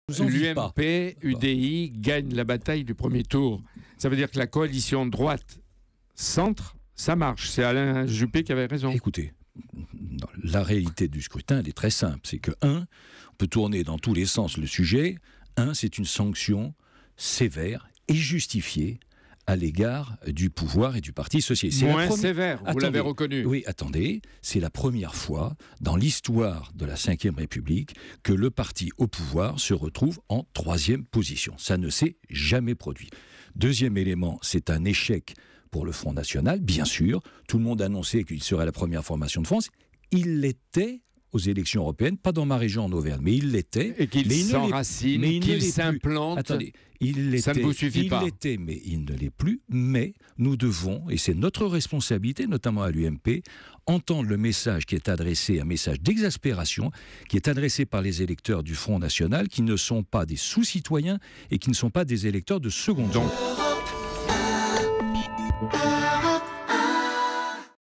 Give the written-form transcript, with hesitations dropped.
L'UMP, UDI gagne la bataille du premier tour. Ça veut dire que la coalition droite-centre, ça marche. C'est Alain Juppé qui avait raison. Écoutez, la réalité du scrutin, elle est très simple. C'est que, on peut tourner dans tous les sens le sujet. C'est une sanction sévère et justifiée à l'égard du pouvoir et du Parti socialiste. Moins sévère, vous l'avez reconnu. Oui, attendez, c'est la première fois dans l'histoire de la Ve République que le parti au pouvoir se retrouve en 3e position. Ça ne s'est jamais produit. Deuxième élément, c'est un échec pour le Front National, bien sûr. Tout le monde annonçait qu'il serait la première formation de France. Il l'était aux élections européennes, pas dans ma région en Auvergne, mais il l'était. Et qu'il s'enracine, qu'il s'implante. Attendez, ça ne vous suffit pas. Il l'était, mais il ne l'est plus. Mais nous devons, et c'est notre responsabilité, notamment à l'UMP, entendre le message qui est adressé, un message d'exaspération, qui est adressé par les électeurs du Front National, qui ne sont pas des sous-citoyens et qui ne sont pas des électeurs de seconde zone.